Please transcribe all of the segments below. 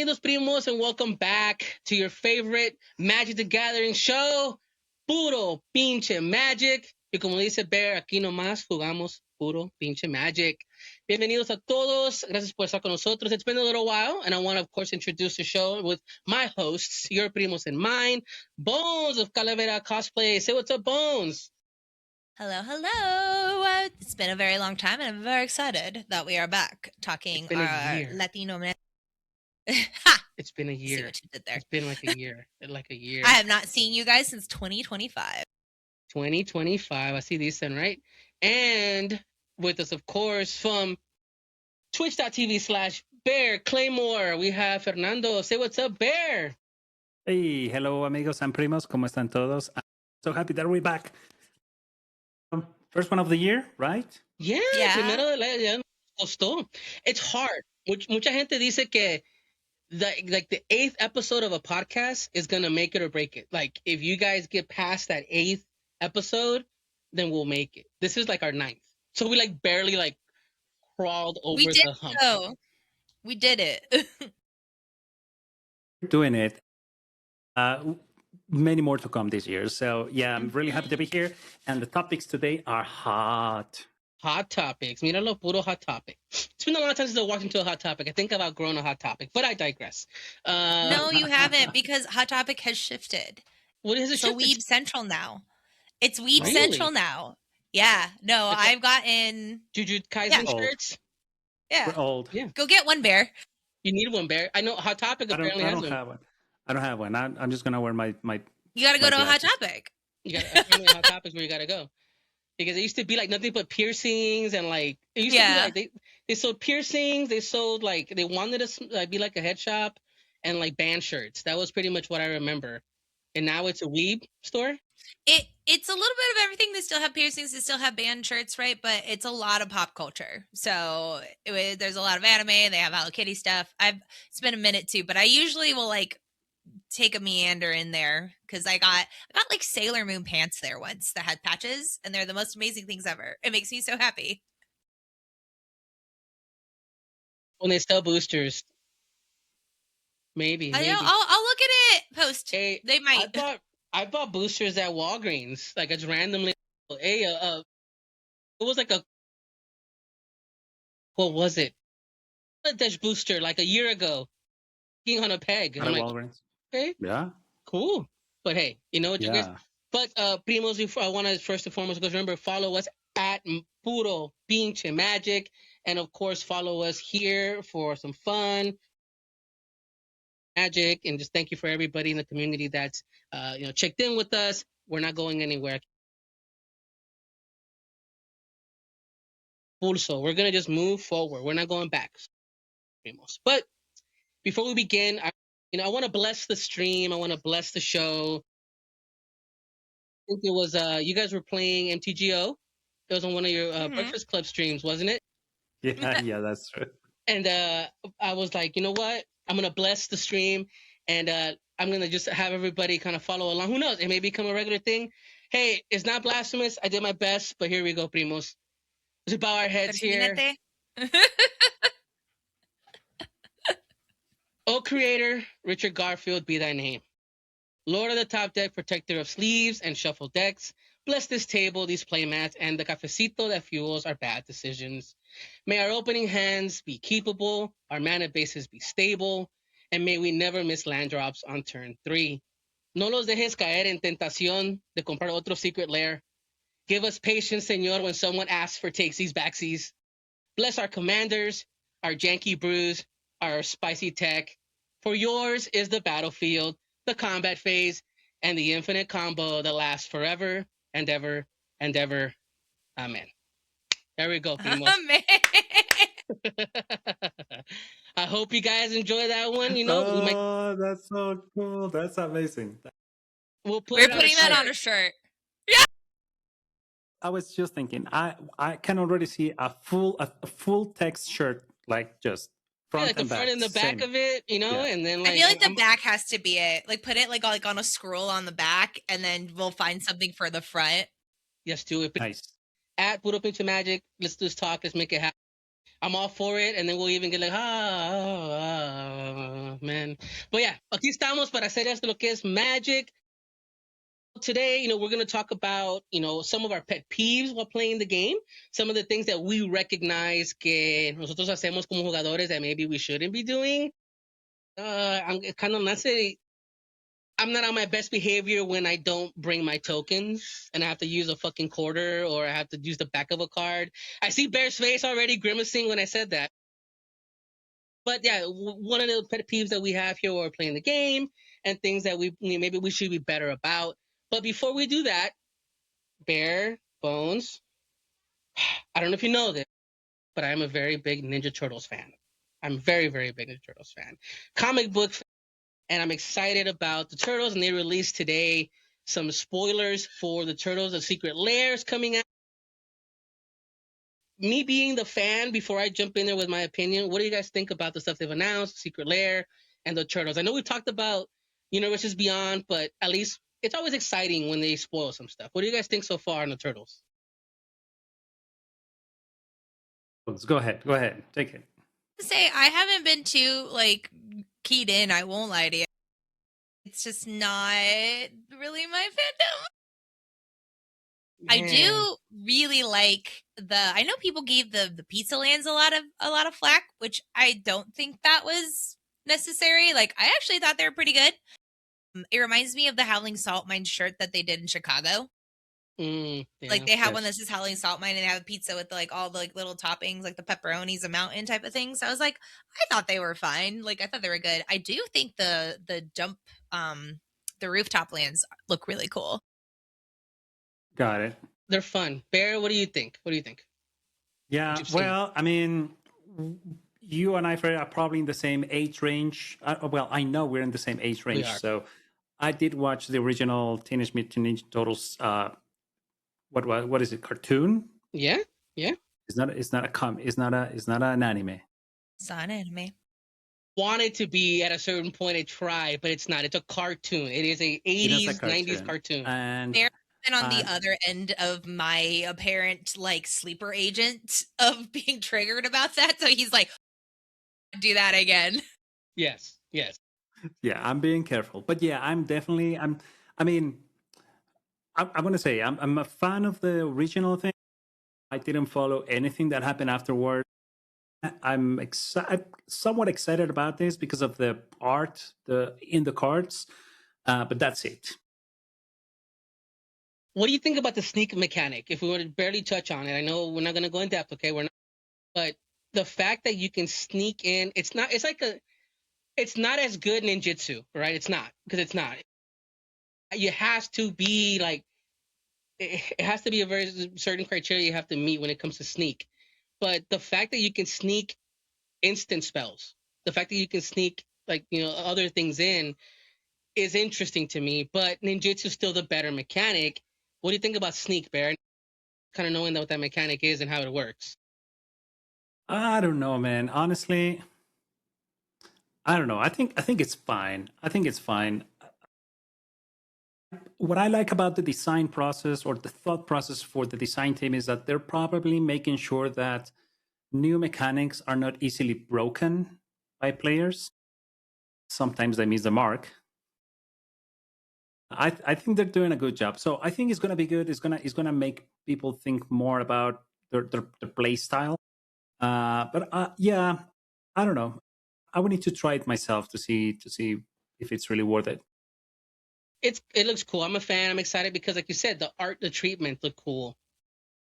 Bienvenidos, primos, and welcome back to your favorite Magic the Gathering show, Puro Pinche Magic. Y como dice Bear, aquí nomás jugamos Puro Pinche Magic. Bienvenidos a todos. Gracias por estar con nosotros. It's been a little while, and I want to, of course, introduce the show with my hosts, your primos and mine, Bones of Calavera Cosplay. Say what's up, Bones. Hello, hello. It's been a very long time, and I'm very excited that we are back talking It's been a year. Latino. Ha! It's been a year. See what you did there. It's been like a year. Like a year. I have not seen you guys since 2025. 2025. I see these then, right? And with us, of course, from twitch.tv/Bear Claymore, we have Fernando. Say what's up, Bear. Hey, hello, amigos and primos. ¿Cómo están todos? I'm so happy that we're back. First one of the year, right? Yeah. Primero de la ya costó. It's hard. Mucha gente dice que the 8th episode of a podcast is going to make it or break it. Like, if you guys get past that 8th episode, then we'll make it. This is like our 9th. So we like barely like crawled over the hump. So. We did it. Doing it. Many more to come this year. So yeah, I'm really happy to be here. And the topics today are hot. Hot topics. Míralo, puro hot topic. It's been a long time since I walked into a hot topic. I think I've outgrown a hot topic, but I digress. No, you haven't, because Hot Topic has shifted. What is it? So Weeb Central now. It's Weeb Central now. Yeah. No, okay. I've gotten Jujutsu Kaisen shirts. Yeah. We're old. Yeah. Go get one, Bear. You need one, Bear. I know Hot Topic apparently has one. I don't have one. I'm just gonna wear my. You gotta go to a Hot Topic. You got apparently Hot Topics where you gotta go, because it used to be like nothing but piercings and like it used to be like they sold piercings. They sold like they wanted to be like a head shop and like band shirts. That was pretty much what I remember. And now it's a weeb store. It's a little bit of everything. They still have piercings. They still have band shirts, right? But it's a lot of pop culture. So there's a lot of anime. They have Hello Kitty stuff. It's been a minute too, but I usually will like take a meander in there because I got like Sailor Moon pants there once that had patches, and they're the most amazing things ever. It makes me so happy. When they sell boosters, maybe. I'll look at it post. Hey, they might. I bought boosters at Walgreens, like just randomly. Hey, it was like what was it? A Dash booster like a year ago, being on a peg. And I'm like, Walgreens. Okay. Yeah. Cool. But hey, you know what you guys. But primos, I want to first and foremost, because remember, follow us at Puro Pinche Magic, and of course follow us here for some fun. Magic, and just thank you for everybody in the community that's checked in with us. We're not going anywhere. So we're gonna just move forward. We're not going back. But before we begin, I want to bless the stream. I want to bless the show. I think it was you guys were playing MTGO. It was on one of your Breakfast Club streams, wasn't it? Yeah, that's true. And I was like, you know what? I'm going to bless the stream, and I'm going to just have everybody kind of follow along. Who knows? It may become a regular thing. Hey, it's not blasphemous. I did my best, but here we go, primos. Let's bow our heads here. O Creator, Richard Garfield, be thy name. Lord of the top deck, protector of sleeves and shuffle decks, bless this table, these playmats, and the cafecito that fuels our bad decisions. May our opening hands be keepable, our mana bases be stable, and may we never miss land drops on turn 3. No los dejes caer en tentación de comprar otro secret lair. Give us patience, Señor, when someone asks for takesies backsies. Bless our commanders, our janky brews, our spicy tech. For yours is the battlefield, the combat phase, and the infinite combo that lasts forever and ever and ever. Amen. There we go, primos. Amen. I hope you guys enjoy that one. That's so cool. That's amazing. We're putting that on a shirt. Yeah. I was just thinking, I can already see a full text shirt, like just front like and the front and the back of it, and then like I feel like the back has to be it. Like put it like on a scroll on the back, and then we'll find something for the front. Yes, do it. Nice. At Puro Pinche Magic, let's just talk. Let's make it happen. I'm all for it, and then we'll even get like, man. But yeah, aquí estamos para hacer esto lo que es Magic. Today, we're going to talk about, some of our pet peeves while playing the game, some of the things that we recognize que nosotros hacemos como jugadores that maybe we shouldn't be doing. I'm kind of not saying I'm not on my best behavior when I don't bring my tokens and I have to use a fucking quarter or I have to use the back of a card. I see Bear's face already grimacing when I said that. But yeah, one of the pet peeves that we have here while we're playing the game and things that maybe we should be better about. But before we do that, Bear, Bones, I don't know if you know this, but I'm a very big Ninja Turtles fan. I'm very, very big Ninja Turtles fan. Comic book fan, and I'm excited about the Turtles, and they released today some spoilers for the Turtles, the Secret Lairs coming out. Me being the fan, before I jump in there with my opinion, what do you guys think about the stuff they've announced, Secret Lair, and the Turtles? I know we've talked about Universes Beyond, but at least it's always exciting when they spoil some stuff. What do you guys think so far on the Turtles? Let's go ahead. Go ahead. Take it. Say I haven't been too keyed in. I won't lie to you. It's just not really my fandom. I do really like I know people gave the pizza lands a lot of flack, which I don't think that was necessary. Like I actually thought they were pretty good. It reminds me of the Howling Salt Mine shirt that they did in Chicago. Yeah. Like they have one that says Howling Salt Mine, and they have a pizza with all the little toppings, like the pepperonis, a mountain type of thing. So I was like, I thought they were fine. Like I thought they were good. I do think the the rooftop lands look really cool. Got it. They're fun. Bear, what do you think? Yeah, well, I mean, you and I, Fred, are probably in the same age range. Well, I know we're in the same age range. So I did watch the original Teenage Mutant Ninja Turtles. What is it? Cartoon? Yeah. It's not an anime. It's not an anime. Wanted to be at a certain point a try, but it's not. It's a cartoon. It is a 80s, 90s cartoon. And they're on the other end of my apparent sleeper agent of being triggered about that. So he's like, do that again. Yes. Yeah, I'm being careful. But yeah, I'm definitely I'm going to say I'm a fan of the original thing. I didn't follow anything that happened afterward. I'm somewhat excited about this because of the art in the cards, but that's it. What do you think about the sneak mechanic? If we were to barely touch on it, I know we're not going to go in depth, okay? We're not, but the fact that you can sneak in, it's not as good ninjutsu, right? It's not, because it's not. It has to be it has to be a very certain criteria you have to meet when it comes to sneak. But the fact that you can sneak instant spells, the fact that you can sneak other things in is interesting to me. But ninjutsu is still the better mechanic. What do you think about sneak, Bear? Kind of knowing what that mechanic is and how it works. I don't know, man. Honestly, I don't know. I think it's fine. What I like about the design process or the thought process for the design team is that they're probably making sure that new mechanics are not easily broken by players. Sometimes they miss the mark. I think they're doing a good job. So I think it's going to be good. It's gonna make people think more about their play style. But yeah, I don't know. I would need to try it myself to see if it's really worth it. It looks cool. I'm a fan. I'm excited because, like you said, the art, the treatment look cool.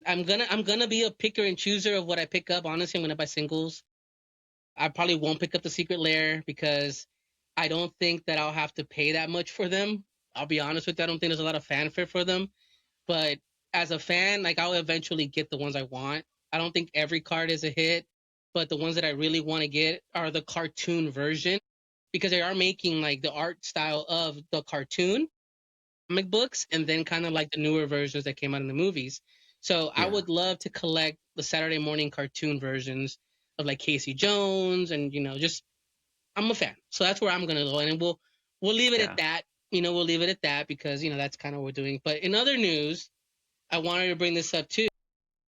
I'm gonna be a picker and chooser of what I pick up. Honestly, I'm gonna buy singles. I probably won't pick up the Secret Lair because I don't think that I'll have to pay that much for them. I'll be honest with you. I don't think there's a lot of fanfare for them. But as a fan, I'll eventually get the ones I want. I don't think every card is a hit, but the ones that I really want to get are the cartoon version, because they are making the art style of the cartoon comic books and then kind of the newer versions that came out in the movies. So yeah. I would love to collect the Saturday morning cartoon versions of Casey Jones and just I'm a fan. So that's where I'm gonna go, and we'll leave it at that. We'll leave it at that because that's kind of what we're doing. But in other news, I wanted to bring this up too.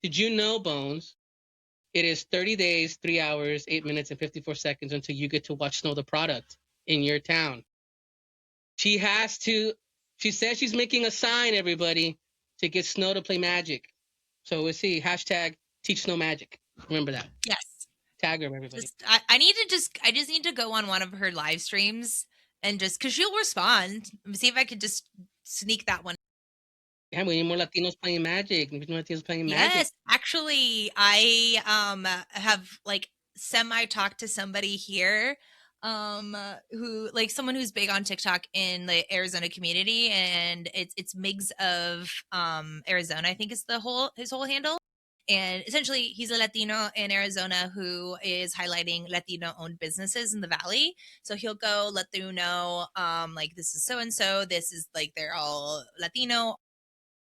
Did you know, Bones, It is 30 days, 3 hours, 8 minutes, and 54 seconds until you get to watch Snow the product in your town. She has to. She says she's making a sign, everybody, to get Snow to play Magic. So we'll see. Hashtag teach Snow Magic. Remember that. Yes. Tag her, everybody. I just need to go on one of her live streams and just because she'll respond. See if I could just sneak that one. Yeah, we need more Latinos playing Magic. We need more Latinos playing Magic. Yes, actually, I have like semi talked to somebody here who like someone who's big on TikTok in the Arizona community, and it's Migs of Arizona, I think is his whole handle. And essentially, he's a Latino in Arizona who is highlighting Latino owned businesses in the Valley. So he'll go let you know, like, this is so and so, this is like, they're all Latino.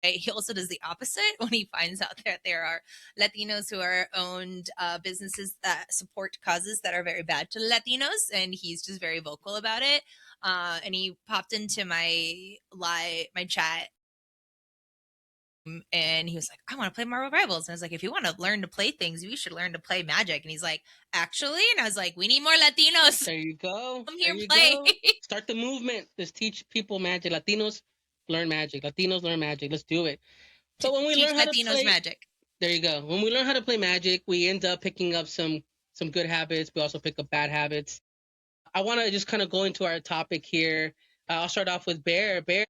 He also does the opposite when he finds out that there are Latinos who are owned businesses that support causes that are very bad to Latinos, and he's just very vocal about it. And he popped into my chat, and he was like, "I want to play Marvel Rivals," and I was like, "If you want to learn to play things, you should learn to play Magic." And he's like, "Actually," and I was like, "We need more Latinos." There you go. Come here and play. play. Start the movement. Let's teach people Magic. Latinos learn Magic. Latinos learn Magic. Let's do it. So when we Teach learn how Latinos to play Magic. There you go. When we learn how to play Magic, we end up picking up some good habits. We also pick up bad habits. I want to just kind of go into our topic here. I'll start off with Bear. Bear,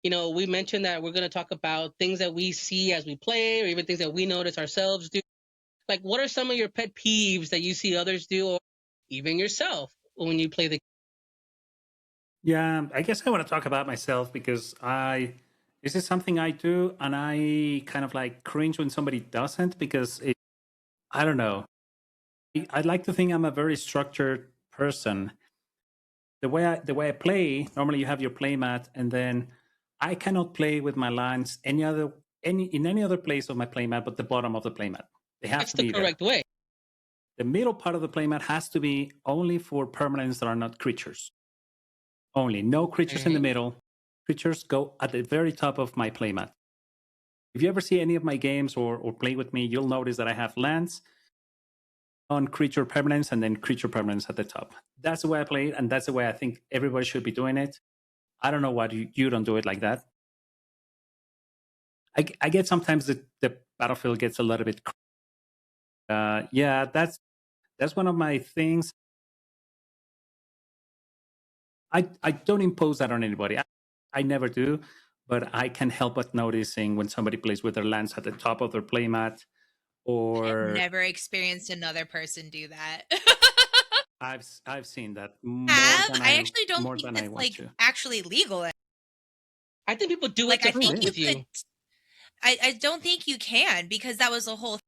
we mentioned that we're going to talk about things that we see as we play, or even things that we notice ourselves do. Like, what are some of your pet peeves that you see others do, or even yourself when you play the? Yeah, I guess I want to talk about myself because this is something I do, and I kind of like cringe when somebody doesn't because I don't know. I'd like to think I'm a very structured person. The way I play, normally you have your play mat, and then I cannot play with my lands in any other place of my play mat but the bottom of the play mat. They have That's to the be correct there. way. The middle part of the play mat has to be only for permanents that are not creatures. Only. No creatures in the middle. Creatures go at the very top of my playmat. If you ever see any of my games or play with me, you'll notice that I have lands on creature permanents and then creature permanents at the top. That's the way I play it, and that's the way I think everybody should be doing it. I don't know why you don't do it like that. I get sometimes the battlefield gets a little bit. Yeah, that's one of my things. I don't impose that on anybody. I never do, but I can't help but noticing when somebody plays with their lands at the top of their playmat, or I've never experienced another person do that. I've seen that more than I actually don't more think than I that's want like to. actually legal. I think people do Like, it I to think fuck you with you. could. I don't think you can, because that was the whole.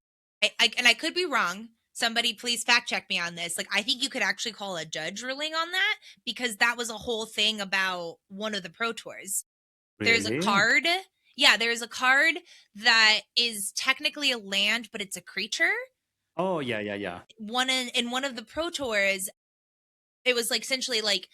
And I could be wrong. Somebody please fact check me on this. Like, I think you could actually call a judge ruling on that, because that was a whole thing about one of the Pro Tours. There's a Really? card. Yeah, there's a card that is technically a land, but it's a creature. Oh yeah. In one of the Pro Tours, it was like essentially like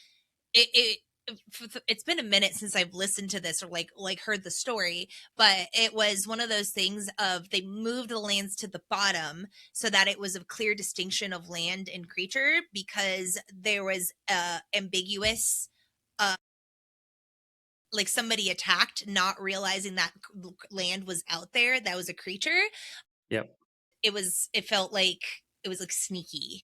it's been a minute since I've listened to this or like heard the story, but it was one of those things of they moved the lands to the bottom so that it was a clear distinction of land and creature, because there was ambiguous like somebody attacked not realizing that land was out there that was a creature. Yep. It felt like it was like sneaky.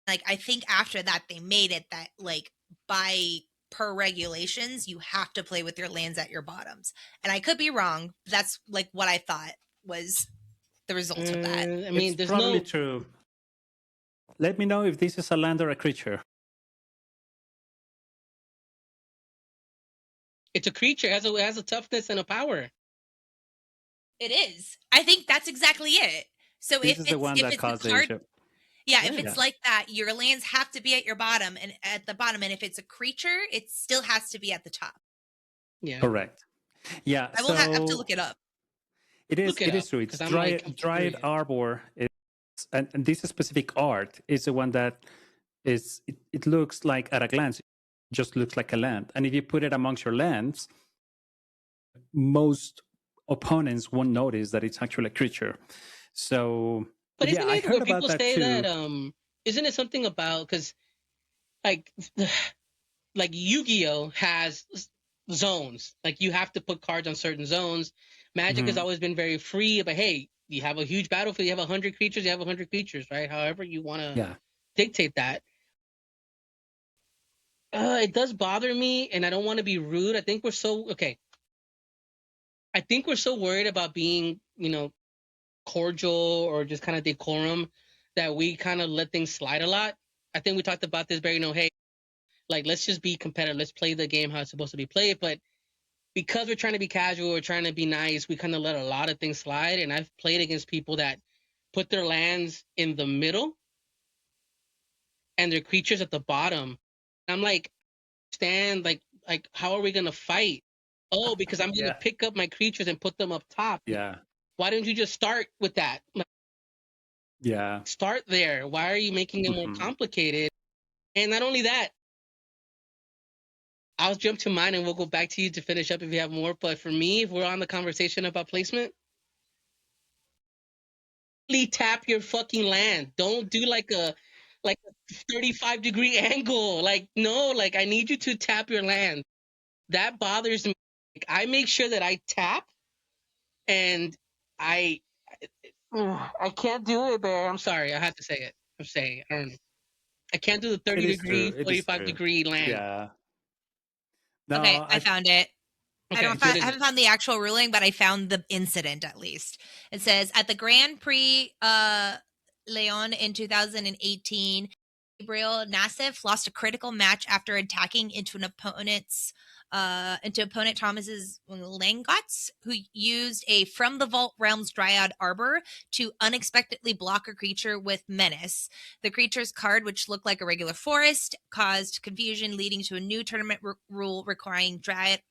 Like, I think after that they made it that like by per regulations you have to play with your lands at your bottoms, and I could be wrong. That's like what I thought was the result of that. I mean, It's there's probably no. true. Let me know if this is a land or a creature. It's a creature. It has a toughness and a power. It is. I think that's exactly it. So This is the one that caused the issue. Yeah, if it's like that, your lands have to be at your bottom and at the bottom, and if it's a creature, it still has to be at the top. Yeah. Correct. Yeah. I will have to look it up. It is true. It's Dryad Arbor. And this specific art is the one that is it looks like at a glance, it just looks like a land. And if you put it amongst your lands, most opponents won't notice that it's actually a creature. So But isn't I it heard where about people that say too. that isn't it something about because like like Yu-Gi-Oh has zones. Like you have to put cards on certain zones. Magic has always been very free, but hey, you have a huge battlefield, you have 100 creatures, you have 100 creatures, right? However you want to dictate that. It does bother me, and I don't want to be rude. I think we're so okay. I think we're so worried about being, cordial or just kind of decorum that we kind of let things slide a lot. I think we talked about this, Barry. Hey, like let's just be competitive. Let's play the game how it's supposed to be played. But because we're trying to be casual, we're trying to be nice, we kind of let a lot of things slide. And I've played against people that put their lands in the middle and their creatures at the bottom. I'm like, stand like how are we gonna fight? Oh, because I'm gonna pick up my creatures and put them up top. Yeah. Why didn't you just start with that? Yeah. Start there. Why are you making it more complicated? And not only that, I'll jump to mine and we'll go back to you to finish up if you have more. But for me, if we're on the conversation about placement, tap your fucking land. Don't do like a 35-degree angle. Like, no, like I need you to tap your land. That bothers me. Like, I make sure that I tap and I I can't do it, Bear. I'm sorry. I have to say it. I'm saying it. I don't know. I can't do the 30-degree, 45-degree land. Yeah. No, Okay, I found it. Okay, I haven't found the actual ruling, but I found the incident at least. It says at the Grand Prix Leon in 2018, Gabriel Nassif lost a critical match after attacking into opponent Thomas's Langots, who used a From the Vault Realms Dryad Arbor to unexpectedly block a creature with Menace. The creature's card, which looked like a regular forest, caused confusion, leading to a new tournament rule requiring Dryad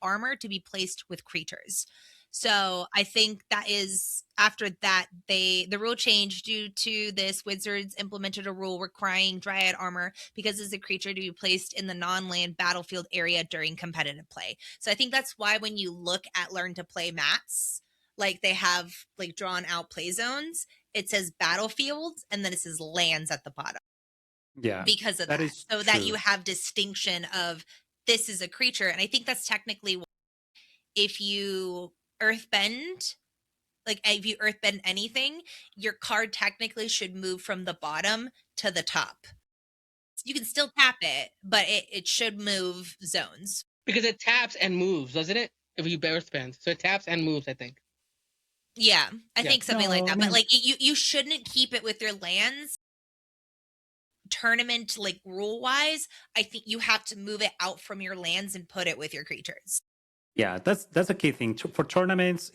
armor to be placed with creatures. So I think that is after that the rule changed due to this. Wizards implemented a rule requiring Dryad armor because it's a creature to be placed in the non-land battlefield area during competitive play. So I think that's why when you look at Learn to Play mats, like they have like drawn out play zones, it says battlefields and then it says lands at the bottom. Yeah, because of that. So true. that you have distinction of this is a creature, and I think that's technically if you earthbend, like if you earthbend anything, your card technically should move from the bottom to the top. You can still tap it, but it should move zones. Because it taps and moves, doesn't it? If you earthbend. So it taps and moves, I think. Yeah, I think something like that. But like you shouldn't keep it with your lands. Tournament like rule wise, I think you have to move it out from your lands and put it with your creatures. Yeah, that's a key thing for tournaments.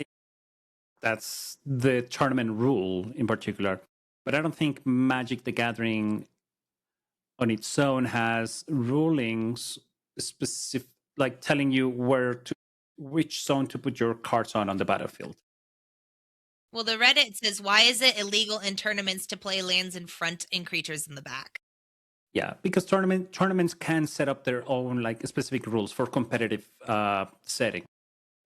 That's the tournament rule in particular. But I don't think Magic the Gathering on its own has rulings specific, like telling you which zone to put your cards on the battlefield. Well, the Reddit says, why is it illegal in tournaments to play lands in front and creatures in the back? Yeah, because tournaments can set up their own like specific rules for competitive setting.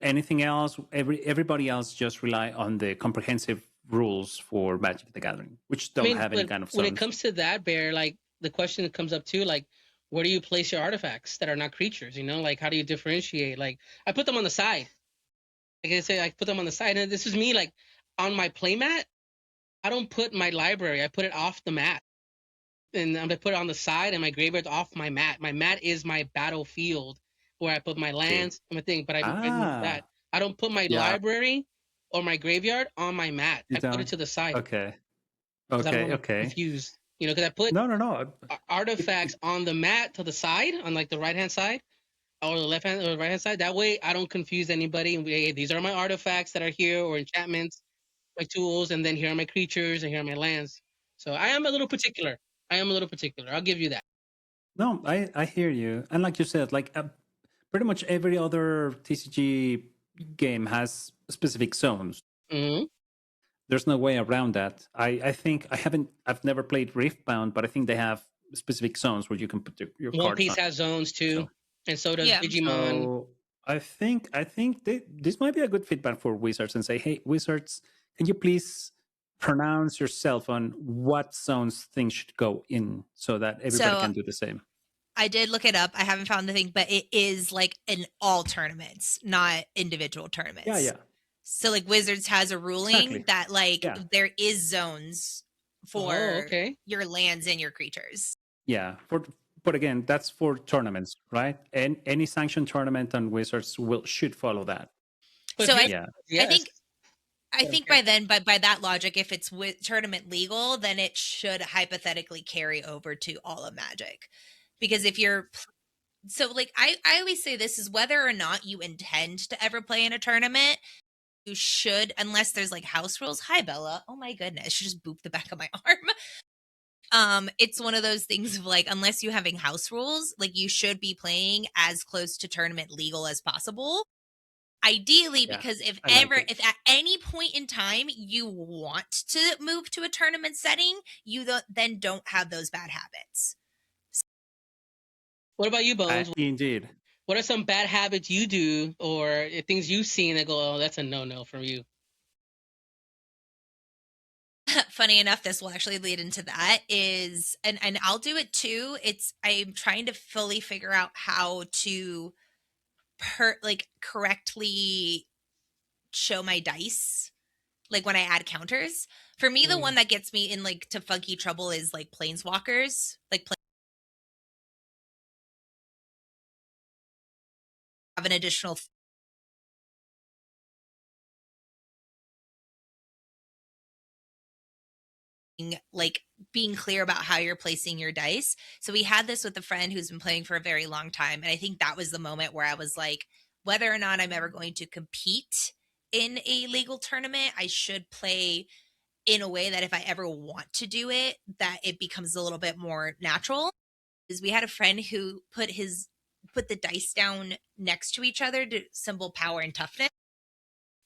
Anything else, everybody else just rely on the comprehensive rules for Magic the Gathering, which don't have any kind of zones. When it comes to that, Bear, like the question that comes up too, like where do you place your artifacts that are not creatures? Like how do you differentiate? Like I put them on the side. Like I say, I put them on the side, and this is me like on my playmat. I don't put my library. I put it off the mat. And I'm gonna put it on the side, and my graveyard's off my mat. My mat is my battlefield where I put my lands and my thing. But I move that. I don't put my library or my graveyard on my mat. I put it to the side. Okay. I don't want to confuse. Because I put artifacts on the mat to the side, on like the right hand side, or the left hand or right hand side. That way, I don't confuse anybody. Hey, these are my artifacts that are here, or enchantments, my tools, and then here are my creatures, and here are my lands. So I am a little particular. I'll give you that. No, I hear you. And like you said, like pretty much every other TCG game has specific zones. Mm-hmm. There's no way around that. I think I've never played Riftbound, but I think they have specific zones where you can put your cards. One Piece has zones too, and so does Digimon. So I think this might be a good feedback for Wizards and say, hey, Wizards, can you please pronounce yourself on what zones things should go in so that everybody can do the same. I did look it up. I haven't found the thing, but it is like in all tournaments, not individual tournaments. Yeah. So like Wizards has a ruling that like there is zones for your lands and your creatures. Yeah. But again, that's for tournaments, right? And any sanctioned tournament on Wizards should follow that. So I think by then, by that logic, if it's tournament legal, then it should hypothetically carry over to all of Magic. Because if you're so like I always say this is whether or not you intend to ever play in a tournament, you should, unless there's like house rules. Hi Bella. Oh my goodness, she just booped the back of my arm. It's one of those things of like, unless you're having house rules, like you should be playing as close to tournament legal as possible. Ideally, because if at any point in time you want to move to a tournament setting, you then don't have those bad habits. What about you, Bones? Indeed. What are some bad habits you do or things you've seen that go, oh, that's a no-no from you? Funny enough, this will actually lead into that is, and I'll do it too. I'm trying to fully figure out how to correctly show my dice. Like when I add counters, for me, the one that gets me in like to funky trouble is like planeswalkers, like have an additional like being clear about how you're placing your dice. So we had this with a friend who's been playing for a very long time. And I think that was the moment where I was like, whether or not I'm ever going to compete in a legal tournament, I should play in a way that if I ever want to do it, that it becomes a little bit more natural. Is we had a friend who put the dice down next to each other to symbol power and toughness.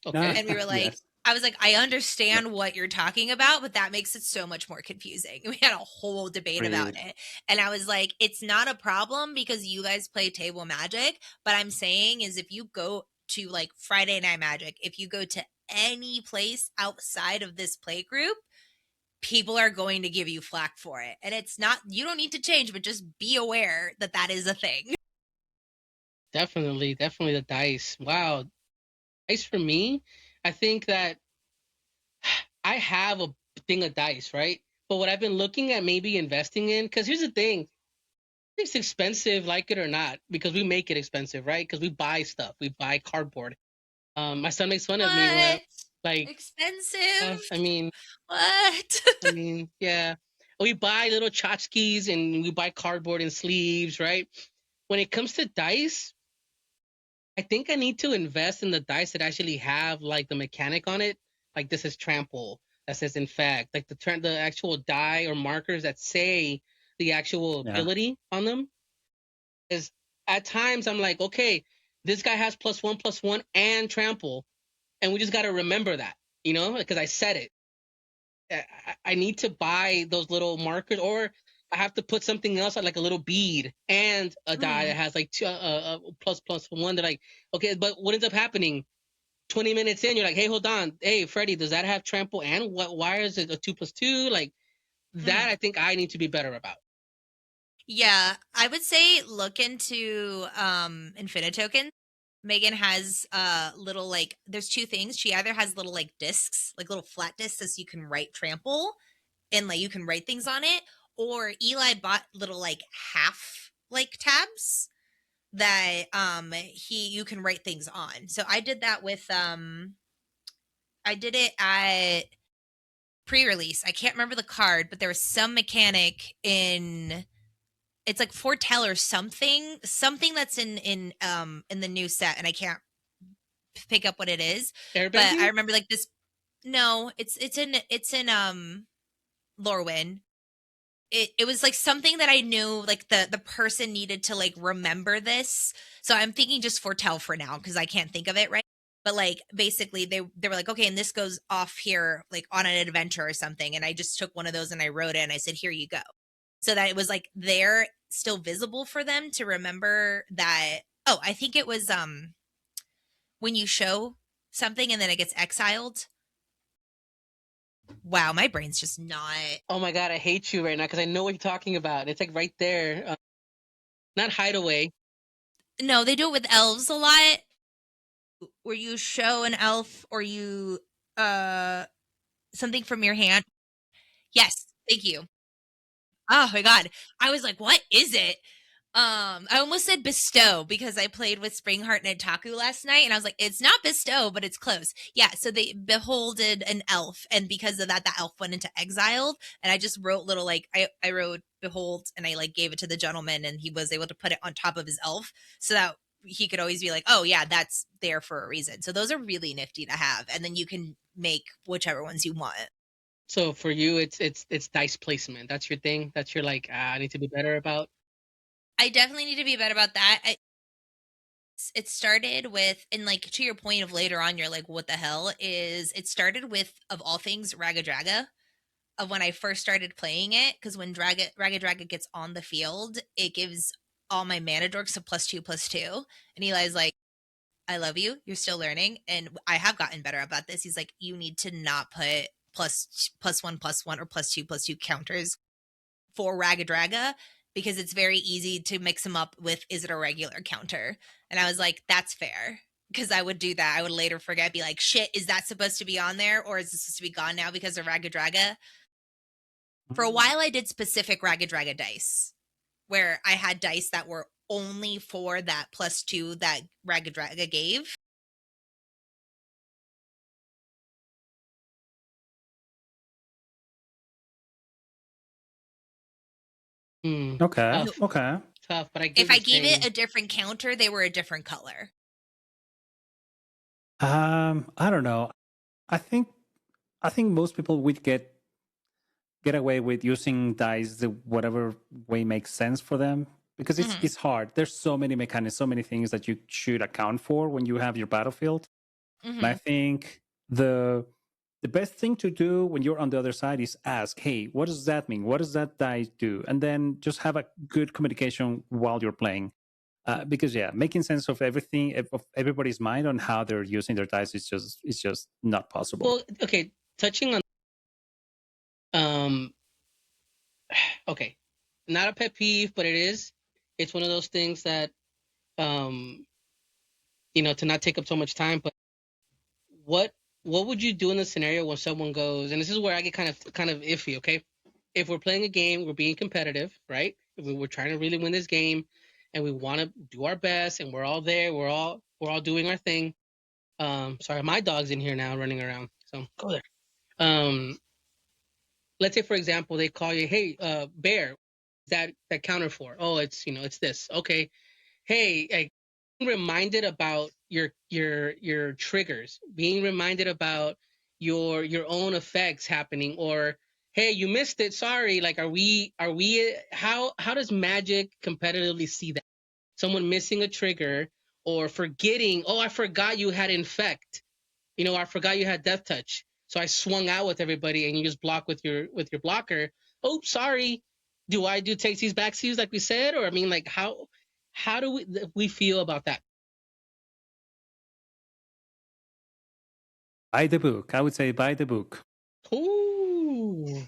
Okay. And we were like, I was like, I understand what you're talking about, but that makes it so much more confusing. We had a whole debate about it. And I was like, it's not a problem because you guys play table Magic. But I'm saying is if you go to like Friday Night Magic, if you go to any place outside of this play group, people are going to give you flack for it. And it's not, you don't need to change, but just be aware that that is a thing. Definitely the dice. Wow. Dice for me, I think that I have a thing of dice, right? But what I've been looking at maybe investing in, because here's the thing, it's expensive, like it or not, because we make it expensive, right? Because we buy stuff, we buy cardboard. My son makes fun of me when like expensive. I mean, what? I mean, yeah, we buy little tchotchkes and we buy cardboard and sleeves, right? When it comes to dice, I think I need to invest in the dice that actually have like the mechanic on it. Like this is trample, that says infect, like the actual die or markers that say the actual ability on them. Is at times I'm like, okay, this guy has +1/+1 and trample, and we just got to remember that, you know, because I said it. I need to buy those little markers, or I have to put something else like a little bead and a die that has like ++1. They're like, okay, but what ends up happening? 20 minutes in, you're like, hey, hold on, hey, Freddie, does that have trample and what? Why is it a 2+2? Like that, I think I need to be better about. Yeah, I would say look into Infinite Tokens. Megan has little like there's two things. She either has little like discs, like little flat discs so you can write trample and like you can write things on it, or Eli bought little like half like tabs that you can write things on. So I did that with I did it at pre-release. I can't remember the card, but there was some mechanic in it's like foretell or something that's in the new set, and I can't pick up what it is. Airbending? But I remember like this. No, it's in Lorwyn. It was like something that I knew like the person needed to like remember this. So I'm thinking just foretell for now because I can't think of it right. But like basically they were like, okay, and this goes off here like on an adventure or something. And I just took one of those and I wrote it and I said, here you go. So that it was like there still visible for them to remember that. Oh, I think it was when you show something and then it gets exiled. Wow, my brain's just not. Oh my god, I hate you right now because I know what you're talking about. It's like right there. Not Hideaway. No, they do it with elves a lot, where you show an elf or you something from your hand. Yes, thank you. Oh my god. I was like, "What is it?" I almost said bestow because I played with Springheart and Itaku last night, and I was like, "It's not bestow, but it's close." Yeah, so they beholded an elf, and because of that, the elf went into exile. And I just wrote little like I wrote behold, and I like gave it to the gentleman, and he was able to put it on top of his elf, so that he could always be like, "Oh yeah, that's there for a reason." So those are really nifty to have, and then you can make whichever ones you want. So for you, it's dice placement. That's your thing. That's your like. I need to be better about. I definitely need to be better about that. It started with, and like to your point of later on, you're like, what the hell is it started with, of all things, Raga Draga, of when I first started playing it. Because when Raga Draga gets on the field, it gives all my mana dorks a +2/+2. And Eli's like, I love you. You're still learning. And I have gotten better about this. He's like, you need to not put +1/+1 or +2/+2 counters for Raga Draga because it's very easy to mix them up with, is it a regular counter? And I was like, that's fair. Because I would do that. I would later forget, be like, shit, is that supposed to be on there? Or is this supposed to be gone now because of Raga Draga? For a while, I did specific Raga Draga dice where I had dice that were only for that +2 that Raga Draga gave. Okay. Tough, Okay. tough. But I get If what I you're gave saying. it a different counter, they were a different color. I don't know. I think most people would get away with using dice the whatever way makes sense for them because it's hard. There's so many mechanics, so many things that you should account for when you have your battlefield. And I think the best thing to do when you're on the other side is ask, hey, what does that mean? What does that dice do? And then just have a good communication while you're playing. Because yeah, making sense of everything, of everybody's mind on how they're using their dice is just not possible. Well, okay. Touching on okay, not a pet peeve, but it is. It's one of those things that to not take up so much time. But what what would you do in the scenario when someone goes, and this is where I get kind of iffy, okay? If we're playing a game, we're being competitive, right? If we're trying to really win this game and we want to do our best and we're all there, we're all doing our thing. Sorry, my dog's in here now running around. So go there. Let's say for example, they call you, hey, bear, that counter for? Oh, it's this. Okay. Hey, like being reminded about your triggers, being reminded about your own effects happening, or hey, you missed it, sorry. Like, are we how does Magic competitively see that? Someone missing a trigger or forgetting, oh, I forgot you had infect. I forgot you had death touch. So I swung out with everybody and you just block with your blocker. Oh, sorry. Do I do takes these backsies like we said? Or I mean, like, how do we feel about that? Buy the book. I would say buy the book. Ooh.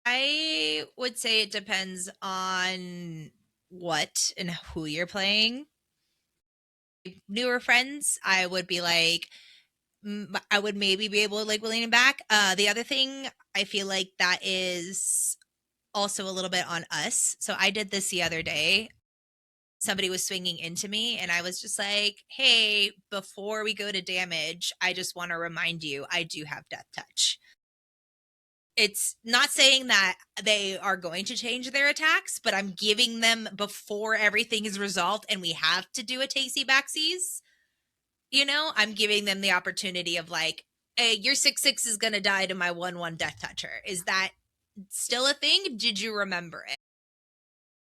I would say it depends on what and who you're playing. Newer friends, I would be like, I would maybe be able to like lean back. The other thing, I feel like that is also a little bit on us. So I did this the other day. Somebody was swinging into me, and I was just like, hey, before we go to damage, I just want to remind you, I do have death touch. It's not saying that they are going to change their attacks, but I'm giving them before everything is resolved and we have to do a tasty backsies. I'm giving them the opportunity of like, hey, your 6/6 is going to die to my 1/1 death toucher. Is that still a thing? Did you remember it?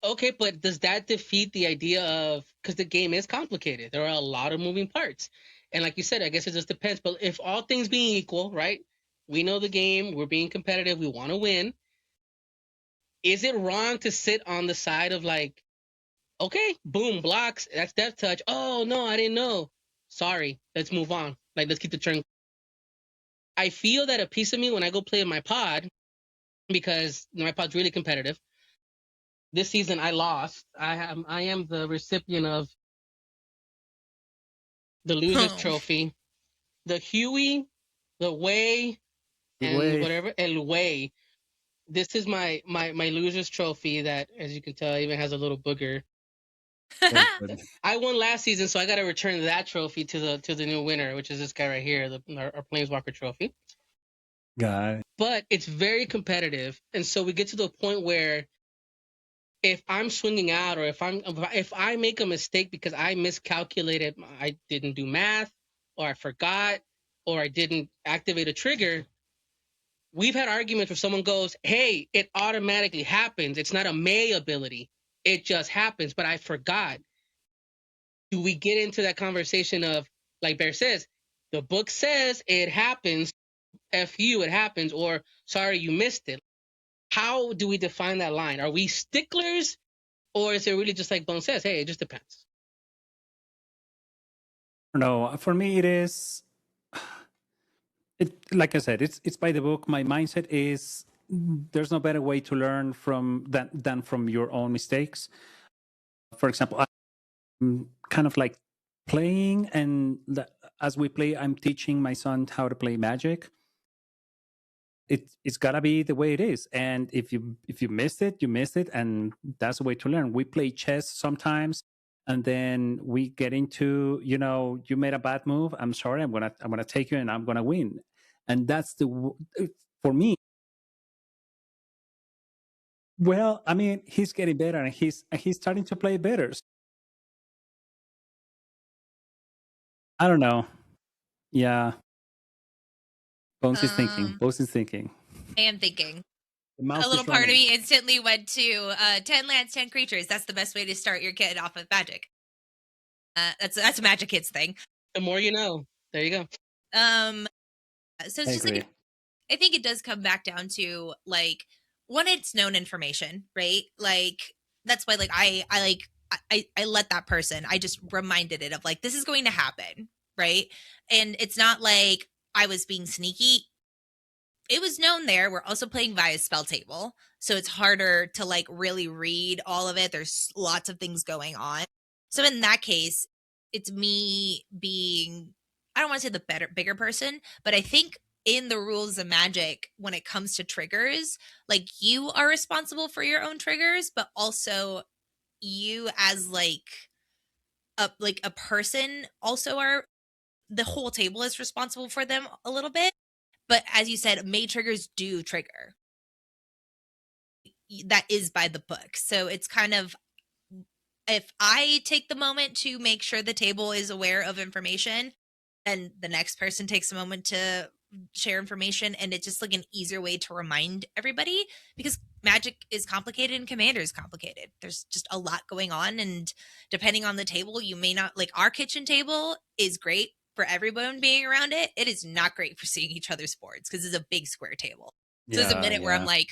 Okay, but does that defeat the idea of, because the game is complicated? There are a lot of moving parts, and like you said, I guess it just depends. But if all things being equal, right? We know the game. We're being competitive. We want to win. Is it wrong to sit on the side of like, okay, boom, blocks. That's death touch. Oh no, I didn't know. Sorry. Let's move on. Like, let's keep the turn. I feel that a piece of me when I go play in my pod, because my pod's really competitive. This season I lost. I am the recipient of the losers trophy, the Huey, the Way, and whatever El Way. This is my losers trophy that, as you can tell, even has a little booger. I won last season, so I got to return that trophy to the new winner, which is this guy right here, our Planeswalker trophy. Got it. But it's very competitive, and so we get to the point where if I'm swinging out, or if I make a mistake because I miscalculated, I didn't do math, or I forgot, or I didn't activate a trigger. We've had arguments where someone goes, "Hey, it automatically happens. It's not a May ability. It just happens." But I forgot. Do we get into that conversation of, like Bear says, the book says it happens, F you, it happens, or sorry, you missed it? How do we define that line? Are we sticklers, or is it really just like Bone says, hey, it just depends? No, for me it is. Like I said, it's by the book. My mindset is there's no better way to learn from than from your own mistakes. For example, I'm kind of like playing, and as we play, I'm teaching my son how to play Magic. It's gotta be the way it is, and if you missed it, you missed it, and that's the way to learn. We play chess sometimes, and then we get into, you made a bad move. I'm sorry. I'm gonna take you, and I'm gonna win, and that's for me. Well, I mean, he's getting better, and he's starting to play better. I don't know. Yeah, Bones is thinking. Bones is thinking. I am thinking. The mouse A little is part running. of me instantly went to 10 lands, 10 creatures. That's the best way to start your kid off of Magic. That's a Magic Kids thing. The more you know. There you go. So it's just like, I think it does come back down to, like, one, it's known information, right? Like, that's why, like, I let that person, I just reminded it of, like, this is going to happen, right? And it's not like I was being sneaky. It was known there. We're also playing via spell table, so it's harder to, like, really read all of it. There's lots of things going on. So in that case, it's me being, I don't want to say the bigger person, but I think in the rules of Magic, when it comes to triggers, like, you are responsible for your own triggers, but also you as like a person also are, the whole table is responsible for them a little bit. But as you said, May triggers do trigger. That is by the book. So it's kind of, if I take the moment to make sure the table is aware of information, and the next person takes a moment to share information, and it's just like an easier way to remind everybody, because Magic is complicated and Commander is complicated. There's just a lot going on, and depending on the table, you may not, like, our kitchen table is great for everyone being around it. It is not great for seeing each other's boards because it's a big square table. So there's a minute where I'm like,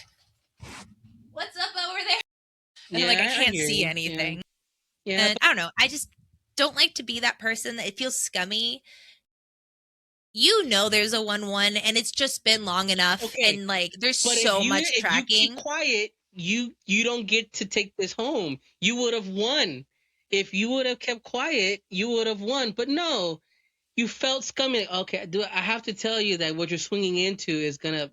what's up over there? And I'm like, I can't see anything. Yeah. And I don't know. I just don't like to be that person that it feels scummy. There's a 1/1 and it's just been long enough. Okay. And, like, there's so much tracking. If you keep quiet, you don't get to take this home. You would have won. If you would have kept quiet, you would have won. But no, you felt scummy. Okay, I have to tell you that what you're swinging into is gonna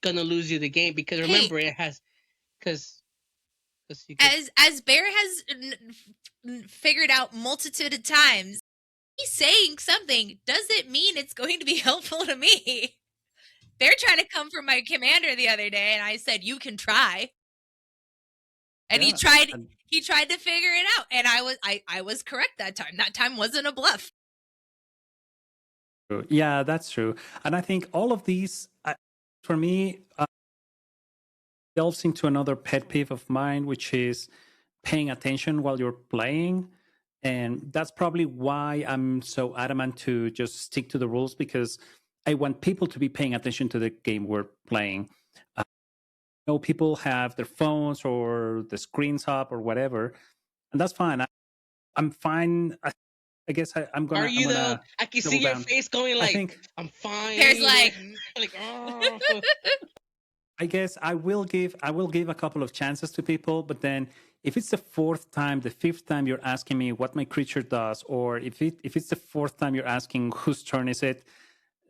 lose you the game, because remember, it has, because as Bear has figured out multitude of times, he's saying something doesn't mean it's going to be helpful to me. Bear tried to come for my commander the other day, and I said, you can try. And he tried to figure it out, and I was correct that time. That time wasn't a bluff. Yeah, that's true. And I think all of these, for me, delves into another pet peeve of mine, which is paying attention while you're playing. And that's probably why I'm so adamant to just stick to the rules, because I want people to be paying attention to the game we're playing. People have their phones or the screens up or whatever, and that's fine. I'm fine. I guess I'm gonna. Are you though? I can see your down. face going like, I think I'm fine. There's like, oh. I guess I will give a couple of chances to people, but then if it's the fourth time, the fifth time you're asking me what my creature does, or if it's the fourth time you're asking whose turn is it,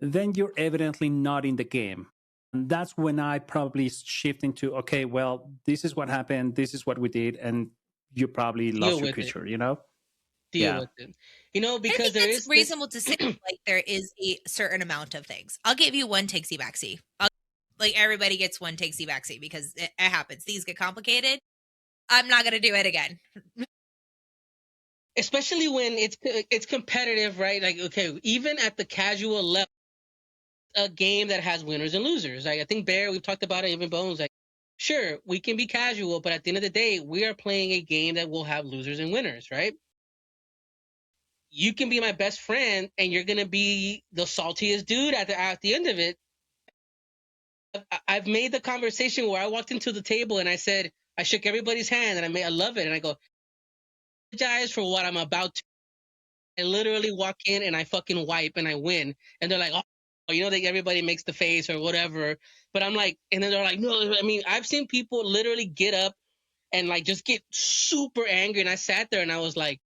then you're evidently not in the game. And that's when I probably shift into, okay, well, this is what happened, this is what we did, and you probably lost your creature, you know? Deal with it. You know, because I think it's reasonable to say like there is a certain amount of things. I'll give you one takesy backsy. Like everybody gets one takesy backsy because it happens. Things get complicated. I'm not gonna do it again. Especially when it's competitive, right? Like, okay, even at the casual level, a game that has winners and losers. Like I think Bear, we've talked about it, even Bones. Like, sure, we can be casual, but at the end of the day, we are playing a game that will have losers and winners, right? You can be my best friend, and you're gonna be the saltiest dude at the end of it. I've made the conversation where I walked into the table and I said, I shook everybody's hand, and I love it, and I go, apologize for what I'm about to. I literally walk in and I fucking wipe and I win, and they're like, oh, you know, that everybody makes the face or whatever, but I'm like, and then they're like, no, I mean, I've seen people literally get up and like just get super angry, and I sat there and I was like,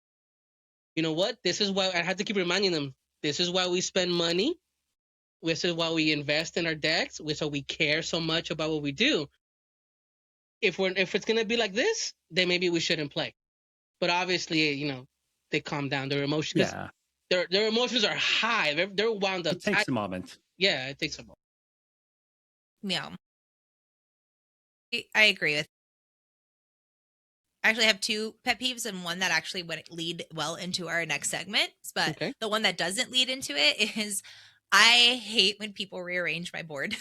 you know what? This is why I had to keep reminding them. This is why we spend money. This is why we invest in our decks. So we care so much about what we do. If it's gonna be like this, then maybe we shouldn't play. But obviously, you know, they calm down. Their emotions, their emotions are high. They're wound up. It takes a moment. Yeah, it takes a moment. Yeah, I agree with. I actually have two pet peeves, and one that actually would lead well into our next segment. But the one that doesn't lead into it is, I hate when people rearrange my board.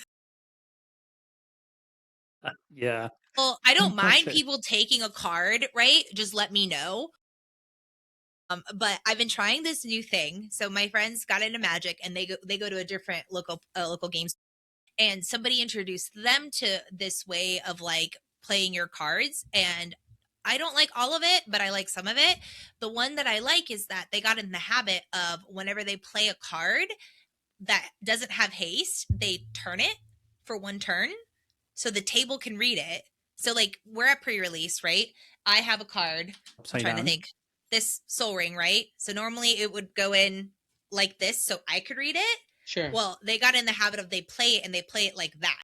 Yeah. Well, I don't mind people taking a card, right? Just let me know. But I've been trying this new thing. So my friends got into Magic, and they go to a different local games, and somebody introduced them to this way of like playing your cards, and I don't like all of it, but I like some of it. The one that I like is that they got in the habit of whenever they play a card that doesn't have haste, they turn it for one turn so the table can read it. So like we're at pre-release, right? I have a card. I'm trying to think. This Soul Ring, right? So normally it would go in like this so I could read it. Sure. Well, they got in the habit of they play it like that.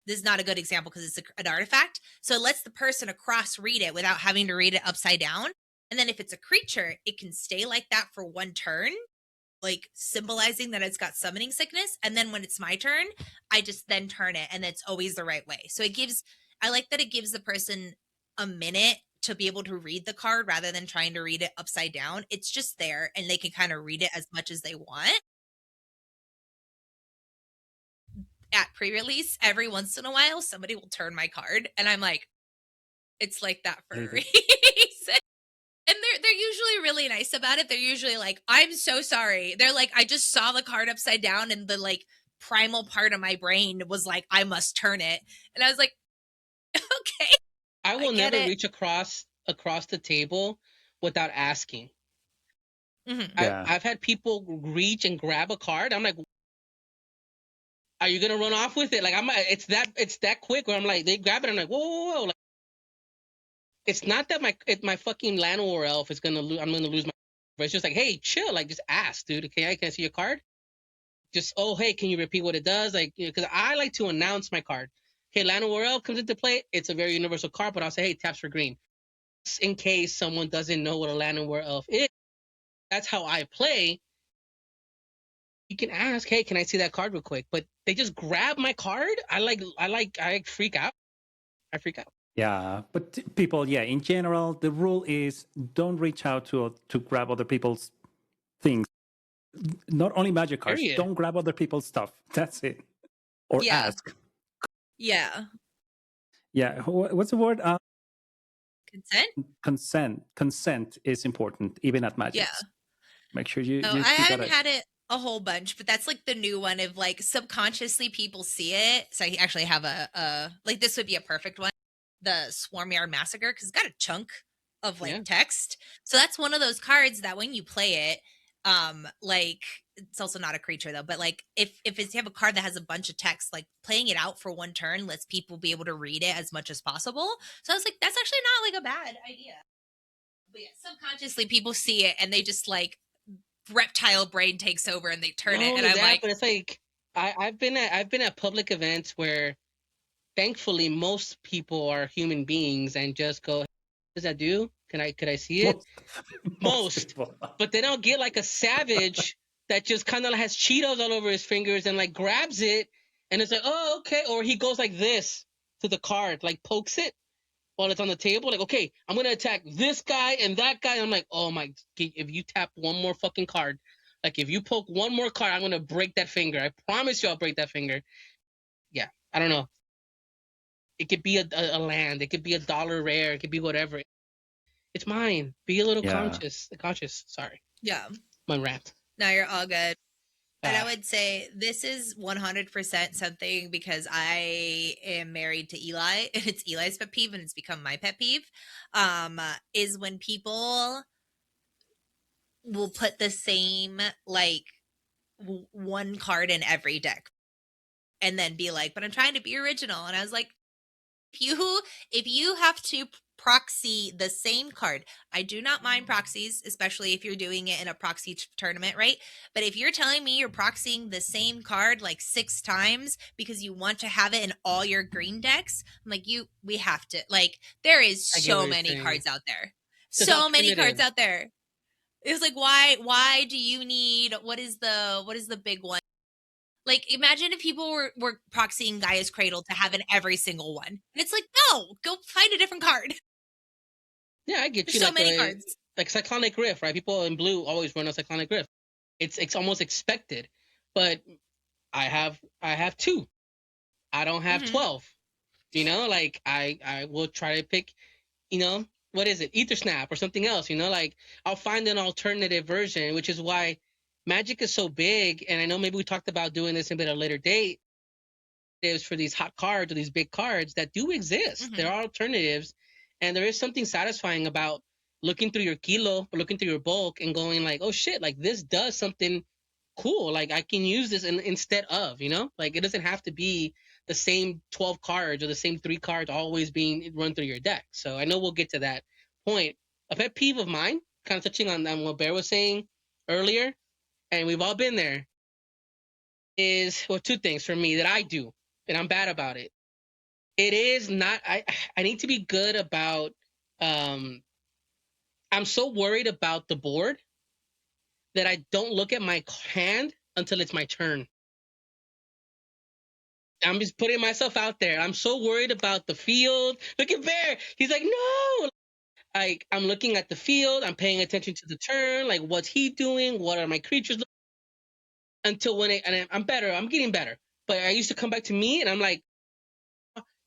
This is not a good example because it's an artifact. So it lets the person across read it without having to read it upside down. And then if it's a creature, it can stay like that for one turn, like symbolizing that it's got summoning sickness. And then when it's my turn, I just then turn it, and it's always the right way. So I like that it gives the person a minute to be able to read the card rather than trying to read it upside down. It's just there, and they can kind of read it as much as they want. At pre-release, every once in a while, somebody will turn my card, and I'm like, it's like that for a reason. And they're usually really nice about it. They're usually like, I'm so sorry. They're like, I just saw the card upside down, and the like primal part of my brain was like, I must turn it. And I was like, okay. I will never reach across the table without asking. Mm-hmm. I've had people reach and grab a card. I'm like, are you gonna run off with it? Like it's that quick where I'm like, they grab it. I'm like, whoa. Like, it's not that my fucking Llanowar elf is gonna lose. I'm gonna lose my. But it's just like, hey, chill. Like, just ask, dude. Can I see your card? Just, oh, hey, can you repeat what it does? Like, because I like to announce my card. Okay, Llanowar elf comes into play. It's a very universal card, but I'll say, hey, taps for green. Just in case someone doesn't know what a Llanowar elf is. That's how I play. You can ask, hey, can I see that card real quick? But they just grab my card. I freak out. I freak out. Yeah, but people, in general, the rule is don't reach out to grab other people's things. Not only Magic cards, don't grab other people's stuff. That's it. Or ask. Yeah. Yeah. What's the word? Consent. Consent is important, even at Magic. Yeah. Make sure you. I haven't had it a whole bunch, but that's like the new one of like subconsciously people see it. So I actually have a like this would be a perfect one. The Swarmyard Massacre, because it's got a chunk of like text. So that's one of those cards that when you play it, like it's also not a creature though, but like if you have a card that has a bunch of text, like playing it out for one turn lets people be able to read it as much as possible. So I was like, that's actually not like a bad idea. But yeah, subconsciously people see it and they just like reptile brain takes over and they turn it, and I'm like, but it's like I've been at public events where thankfully most people are human beings and just go, what does that do? Could I see it? Most. But they don't get like a savage that just kind of has Cheetos all over his fingers and like grabs it and it's like, oh, okay. Or he goes like this to the card, like pokes it while it's on the table. Like, okay, I'm going to attack this guy and that guy. I'm like, oh my, if you tap one more fucking card, like if you poke one more card, I'm going to break that finger. I promise you I'll break that finger. Yeah, I don't know. It could be a land. It could be $1 rare. It could be whatever. It's mine. Be a little conscious. Sorry. Yeah. My rant. No, you're all good. And I would say this is 100% something because I am married to Eli and it's Eli's pet peeve and it's become my pet peeve. Is when people will put the same like one card in every deck and then be like, but I'm trying to be original. And I was like, if you have to proxy the same card, I do not mind proxies, especially if you're doing it in a proxy tournament, right? But if you're telling me you're proxying the same card like 6 times because you want to have it in all your green decks, I'm like, we have to, like, there is so many cards out there. So many cards out there. It was like, why do you need, what is the big one? Like, imagine if people were proxying Gaia's Cradle to have in every single one. And it's like, no, go find a different card. Yeah, I get you. There's so many cards. Like Cyclonic Rift, right? People in blue always run a Cyclonic Rift. It's almost expected. But I have 2. I don't have 12. You know, like I will try to pick, you know, what is it? Ether Snap or something else, you know, like I'll find an alternative version, which is why Magic is so big. And I know maybe we talked about doing this in a bit of a later date. Is for these hot cards or these big cards that do exist. There are alternatives. And there is something satisfying about looking through your kilo or looking through your bulk and going like, oh shit, like this does something cool. Like I can use this instead of, you know, like it doesn't have to be the same 12 cards or the same 3 cards always being run through your deck. So I know we'll get to that point. A pet peeve of mine, kind of touching on what Bear was saying earlier, and we've all been there, is, well, 2 things for me that I do, and I'm bad about it. It is not, I need to be good about, I'm so worried about the board that I don't look at my hand until it's my turn. I'm just putting myself out there. I'm so worried about the field. Look at Bear. He's like, no. Like, I'm looking at the field. I'm paying attention to the turn. Like, what's he doing? What are my creatures doing? Until and I'm better. I'm getting better. But I used to come back to me and I'm like,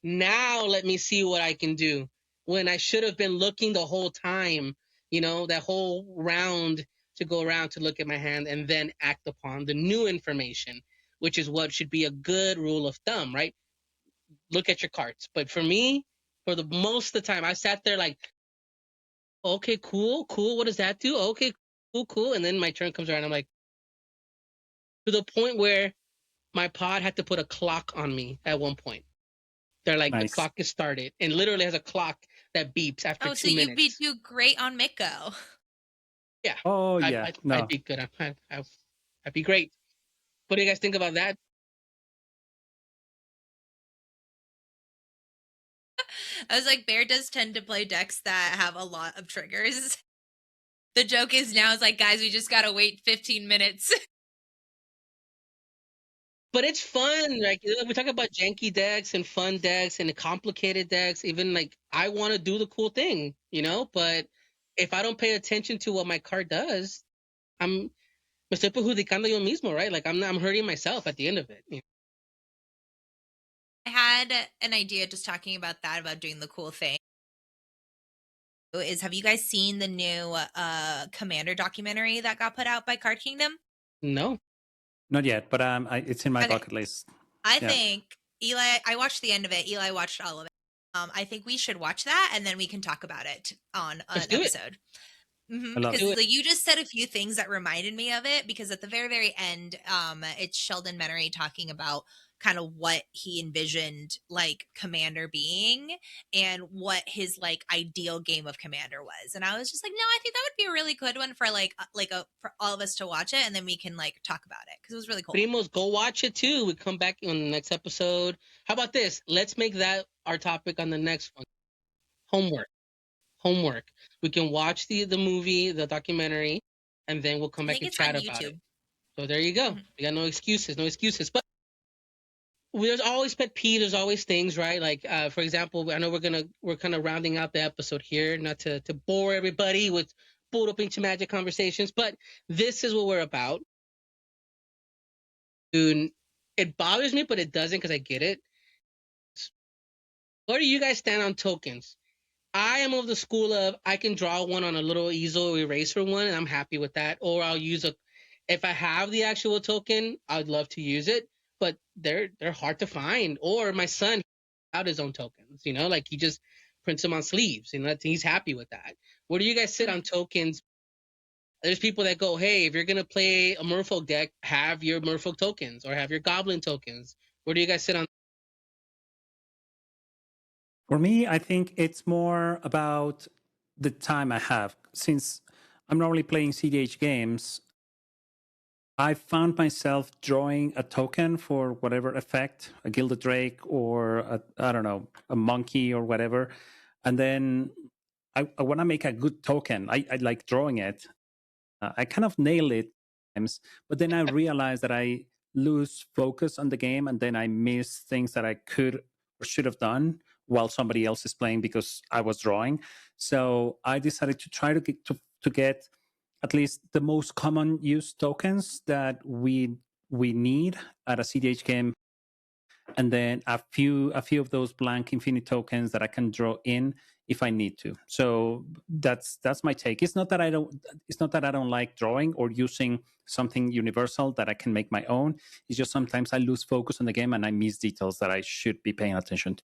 now let me see what I can do. When I should have been looking the whole time, you know, that whole round to go around to look at my hand and then act upon the new information, which is what should be a good rule of thumb, right? Look at your cards. But for me, for the most of the time, I sat there like, okay, cool. What does that do? Okay, cool. And then my turn comes around. I'm like, to the point where my pod had to put a clock on me at one point. They're like, the clock is started, and literally has a clock that beeps after 2 minutes. Oh, so you'd do great on Miko. Yeah. Oh, yeah. I'd be good. I'd be great. What do you guys think about that? I was like, Bear does tend to play decks that have a lot of triggers. The joke is now is like, guys, we just gotta wait 15 minutes. But it's fun. Like, we talk about janky decks and fun decks and complicated decks. Even like, I want to do the cool thing, you know. But if I don't pay attention to what my card does, me estoy perjudicando yo mismo, right? Like, I'm hurting myself at the end of it. You know? I had an idea just talking about that, about doing the cool thing. Have you guys seen the new Commander documentary that got put out by Card Kingdom? No. Not yet, but it's in my bucket list. I think Eli, I watched the end of it. Eli watched all of it. I think we should watch that, and then we can talk about it on an episode. Because you just said a few things that reminded me of it, because at the very, very end, it's Sheldon Menery talking about kind of what he envisioned like Commander being and what his like ideal game of Commander was. And I was just like, no, I think that would be a really good one for for all of us to watch it, and then we can like talk about it, because it was really cool. Primos, go watch it too. We come back on the next episode. How about this? Let's make that our topic on the next one. Homework. We can watch the movie, the documentary, and then we'll come back and chat about it. So there you go. We got no excuses. But there's always pet peeves. There's always things, right? Like, for example, I know we're kind of rounding out the episode here, not to bore everybody with bold up into magic conversations, but this is what we're about. Dude, it bothers me, but it doesn't, because I get it. Where do you guys stand on tokens? I am of the school of I can draw one on a little easel eraser one, and I'm happy with that. Or I'll use if I have the actual token, I'd love to use it, but they're hard to find. Or my son out his own tokens, like he just prints them on sleeves, he's happy with that. Where do you guys sit on tokens? There's people that go, hey, if you're gonna play a Merfolk deck, have your Merfolk tokens or have your Goblin tokens. Where do you guys sit on? For me, I think it's more about the time I have. Since I'm normally playing CDH games, I found myself drawing a token for whatever effect, a Gilded Drake or a monkey or whatever. And then I want to make a good token. I like drawing it. I kind of nail it sometimes, but then I realize that I lose focus on the game, and then I miss things that I could or should have done while somebody else is playing because I was drawing. So I decided to try to get at least the most common use tokens that we need at a CDH game, and then a few of those blank infinite tokens that I can draw in if I need to. So that's my take. It's not that I don't like drawing or using something universal that I can make my own. It's just sometimes I lose focus on the game and I miss details that I should be paying attention to.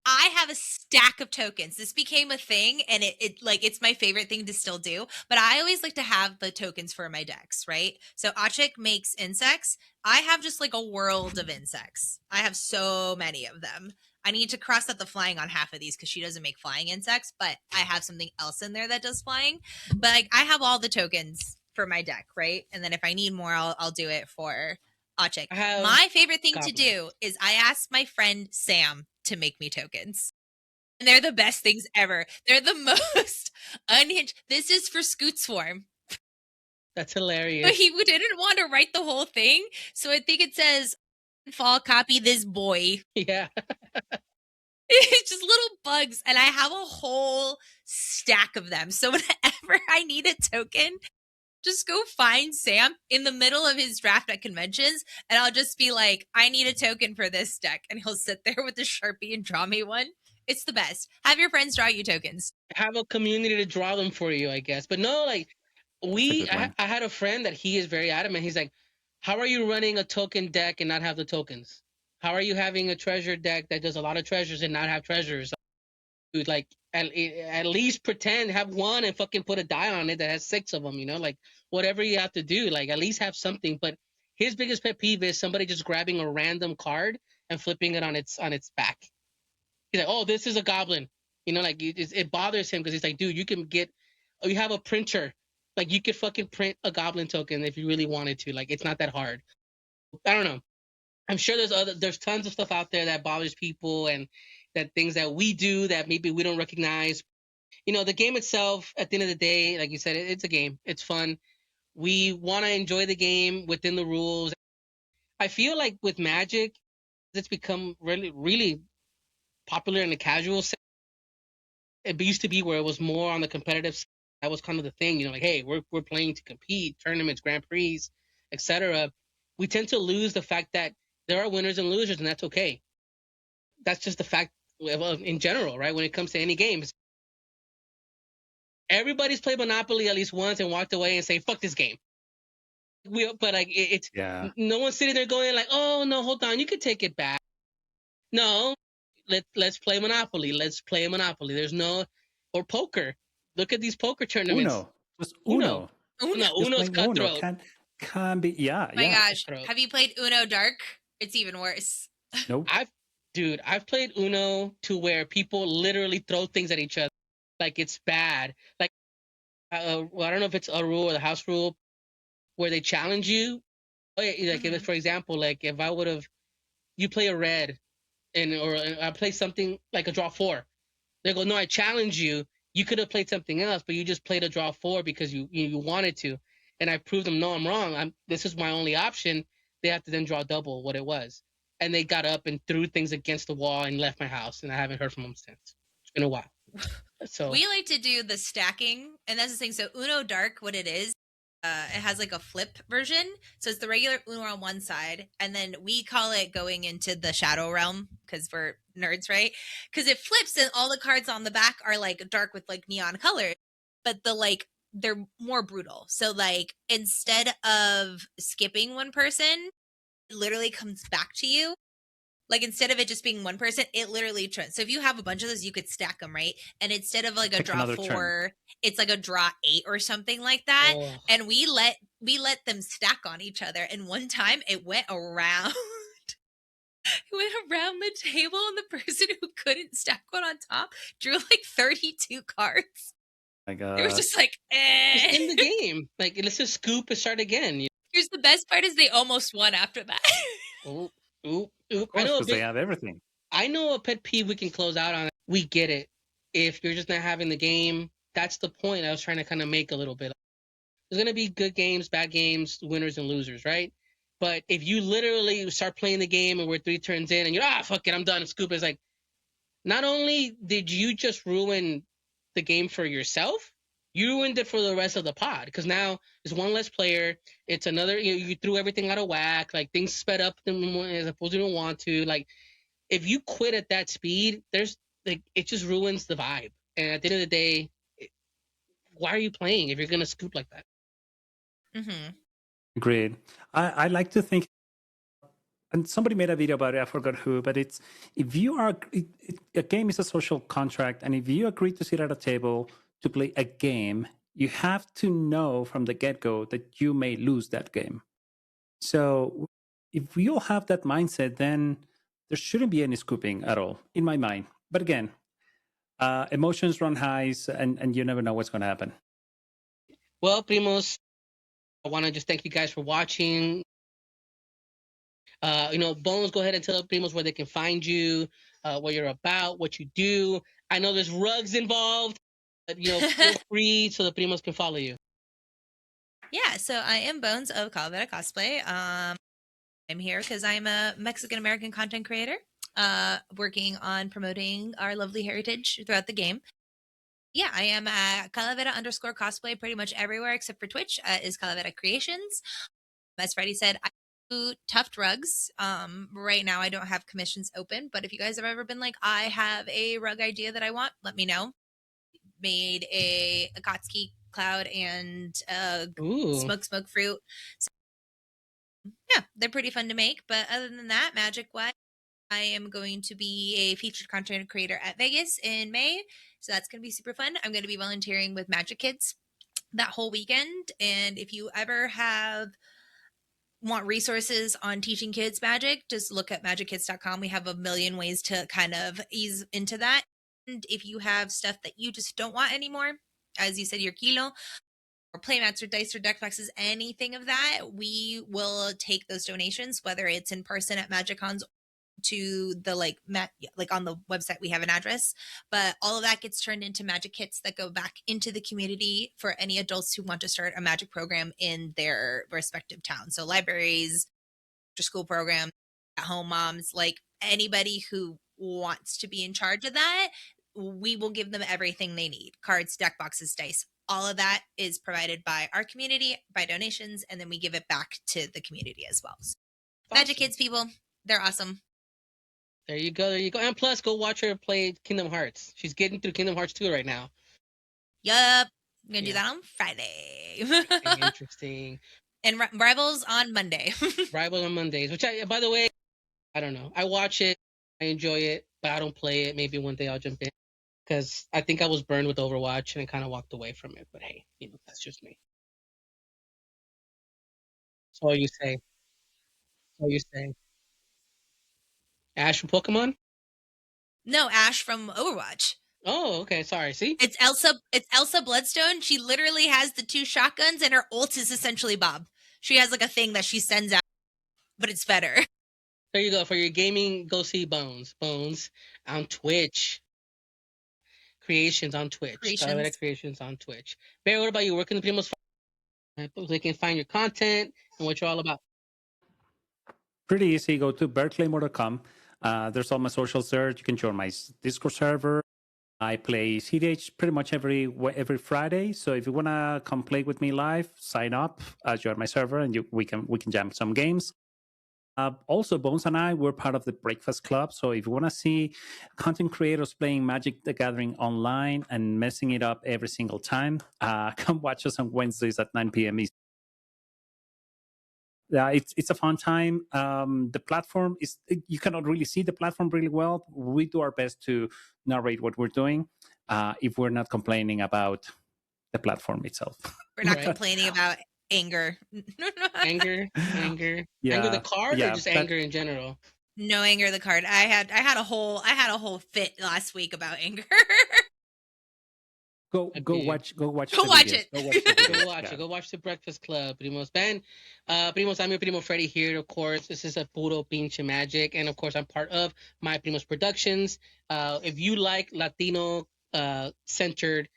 I have a stack of tokens. This became a thing, and it's my favorite thing to still do. But I always like to have the tokens for my decks, right? So Achik makes insects. I have just like a world of insects. I have so many of them. I need to cross out the flying on half of these because she doesn't make flying insects, but I have something else in there that does flying. But like, I have all the tokens for my deck, right? And then if I need more, I'll do it for Achik. My favorite thing to do is I asked my friend Sam to make me tokens. And they're the best things ever. They're the most unhinged. This is for Scoot Swarm. That's hilarious. But he didn't want to write the whole thing. So I think it says, fall copy this boy. Yeah. It's just little bugs. And I have a whole stack of them. So whenever I need a token, just go find Sam in the middle of his draft at conventions, and I'll just be like, I need a token for this deck. And he'll sit there with a Sharpie and draw me one. It's the best. Have your friends draw you tokens. Have a community to draw them for you, I guess. But no, like, I had a friend that he is very adamant. He's like, how are you running a token deck and not have the tokens? How are you having a treasure deck that does a lot of treasures and not have treasures? Dude, like, at least pretend, have one and fucking put a die on it that has 6 of them, like whatever you have to do, like at least have something. But his biggest pet peeve is somebody just grabbing a random card and flipping it on its back. He's like, oh, this is a goblin, like it bothers him because he's like, dude, you have a printer, like you could fucking print a goblin token if you really wanted to. Like, it's not that hard. I don't know. I'm sure there's tons of stuff out there that bothers people, and that things that we do that maybe we don't recognize. The game itself, at the end of the day, like you said, it's a game. It's fun. We want to enjoy the game within the rules. I feel like with Magic, it's become really, really popular in the casual sense. It used to be where it was more on the competitive side. That was kind of the thing, like, hey, we're playing to compete, tournaments, Grand Prix, etc. We tend to lose the fact that there are winners and losers, and that's okay. That's just the fact in general, right? When it comes to any games, everybody's played Monopoly at least once and walked away and say, fuck this game. But like, no one's sitting there going like, oh no, hold on, you could take it back. No, let's play Monopoly. Let's play Monopoly. There's no or poker. Look at these poker tournaments. Uno, just Uno. No, Just Uno's playing Uno cutthroat. can be My gosh, Cutthroat. have you played Uno Dark? It's even worse. Nope. I've played Uno to where people literally throw things at each other, like it's bad. Like, well, I don't know if it's a rule or the house rule where they challenge you. Like, if, for example, like if I would have, you play a red, or I play something like a draw 4. They go, no, I challenge you. You could have played something else, but you just played a draw 4 because you wanted to. And I proved them, no, I'm wrong. This is my only option. They have to then draw double what it was. And they got up and threw things against the wall and left my house. And I haven't heard from them since. It's been a while. So we like to do the stacking, and that's the thing. So Uno Dark, what it is, it has like a flip version. So it's the regular Uno on one side, and then we call it going into the shadow realm because we're nerds, right? Because it flips and all the cards on the back are like dark with like neon colors, but they're more brutal. So like instead of skipping one person, it literally comes back to you. Like instead of it just being one person, it literally turns. So if you have a bunch of those, you could stack them, right? And instead of like a draw 4, turn. It's like a draw 8 or something like that. Oh. And we let them stack on each other. And one time it went around. It went around the table, and the person who couldn't stack one on top drew like 32 cards. My God. It was just like, eh. Just in the game. Like, let's just scoop and start again. Here's the best part is they almost won after that. Oop. Of course, because they have everything. I know a pet peeve we can close out on. We get it. If you're just not having the game, that's the point I was trying to kind of make a little bit. There's going to be good games, bad games, winners and losers, right? But if you literally start playing the game and we're 3 turns in and you're, fuck it, I'm done, scoop, it's like, not only did you just ruin the game for yourself, you ruined it for the rest of the pod, because now there's one less player. It's another, you threw everything out of whack. Like, things sped up as opposed to don't want to. Like, if you quit at that speed, there's like, it just ruins the vibe. And at the end of the day, why are you playing if you're gonna scoop like that? Mm-hmm. Agreed. I like to think, and somebody made a video about it, I forgot who, but it's, if you are, a game is a social contract, and if you agree to sit at a table to play a game, you have to know from the get-go that you may lose that game. So if we all have that mindset, then there shouldn't be any scooping at all, in my mind. But again, emotions run highs, and you never know what's going to happen. Well, Primos, I want to just thank you guys for watching. Bones, go ahead and tell Primos where they can find you, what you're about, what you do. I know there's rugs involved, but, feel free so the Primos can follow you. Yeah, so I am Bones of Calavera Cosplay. I'm here because I'm a Mexican-American content creator, working on promoting our lovely heritage throughout the game. Yeah, I am at Calavera_cosplay pretty much everywhere except for Twitch, is Calavera Creations. As Freddie said, I do tuft rugs. Right now I don't have commissions open, but if you guys have ever been like, I have a rug idea that I want, let me know. Made a Akatsuki cloud and smoke fruit. So, yeah, they're pretty fun to make. But other than that, magic-wise, I am going to be a featured content creator at Vegas in May. So that's going to be super fun. I'm going to be volunteering with Magic Kids that whole weekend. And if you ever want resources on teaching kids magic, just look at magickids.com. We have a million ways to kind of ease into that. And if you have stuff that you just don't want anymore, as you said, your kilo, or playmats or dice or deck boxes, anything of that, we will take those donations, whether it's in person at MagicCons, to the like on the website we have an address, but all of that gets turned into magic kits that go back into the community for any adults who want to start a magic program in their respective town. So libraries, after school programs, at home moms, like anybody who wants to be in charge of that, we will give them everything they need: cards, deck boxes, dice. All of that is provided by our community by donations, and then we give it back to the community as well. So, awesome. Magic Kids people, they're awesome. There you go. And plus, go watch her play Kingdom Hearts. She's getting through Kingdom Hearts 2 right now. Yup. I'm going to do that on Friday. Interesting. And Rivals on Monday. Rivals on Mondays, which, by the way, I don't know. I watch it. I enjoy it. but I don't play it. Maybe one day I'll jump in because I think I was burned with Overwatch and I kind of walked away from it. But hey, that's just me. So you say. So you say. Ash from Pokemon? No, Ash from Overwatch. Oh, okay. Sorry. See? It's Elsa Bloodstone. She literally has the 2 shotguns and her ult is essentially Bob. She has like a thing that she sends out, but it's better. There you go. For your gaming, go see Bones. Bones on Twitch. Creations on Twitch. Creations on Twitch. Barry, what about you? Where can the people they can find your content and what you're all about? Pretty easy. Go to berkeley.com. There's all my socials there. You can join my Discord server. I play CDH pretty much every Friday. So if you wanna come play with me live, sign up, join my server, and we can jam some games. Also, Bones and I were part of the Breakfast Club. So if you want to see content creators playing Magic the Gathering online and messing it up every single time, come watch us on Wednesdays at 9 p.m. Eastern. It's a fun time. The platform is, you cannot really see the platform really well. We do our best to narrate what we're doing if we're not complaining about the platform itself. We're not complaining about anger. Anger. Yeah. Anger the card or just anger in general? No, anger the card. I had a whole fit last week about anger. Go watch it. Go watch the Breakfast Club, Primos. Ben, Primos, I'm your Primo Freddy here. Of course, this is a puro pinche magic, and of course, I'm part of My Primos Productions. If you like Latino centered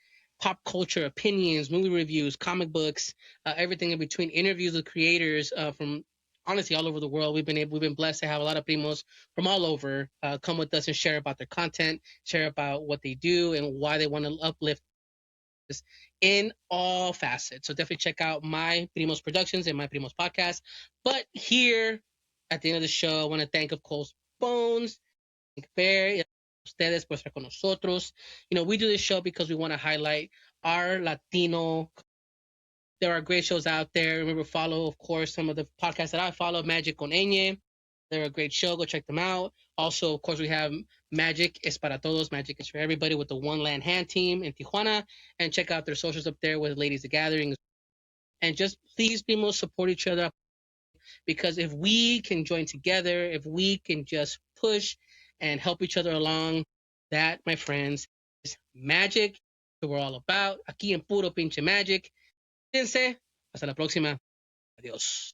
pop culture opinions, movie reviews, comic books, everything in between, interviews with creators from honestly all over the world. We've been blessed to have a lot of primos from all over come with us and share about their content, share about what they do and why they want to uplift in all facets. So definitely check out My Primos Productions and My Primos Podcast. But here at the end of the show, I want to thank, of course, Bones, Bear, ustedes por estar con nosotros. We do this show because we want to highlight our Latino. There are great shows out there. Remember, follow, of course, some of the podcasts that I follow, Magic con Eñe. They're a great show. Go check them out. Also, of course, we have Magic es para todos. Magic is for everybody with the One Land Hand team in Tijuana. And check out their socials up there with Ladies the Gathering. And just please be more support each other. Because if we can join together, if we can just push and help each other along, that, my friends, is magic that we're all about. Aquí en Puro Pinche Magic. Cuídense. Hasta la próxima. Adiós.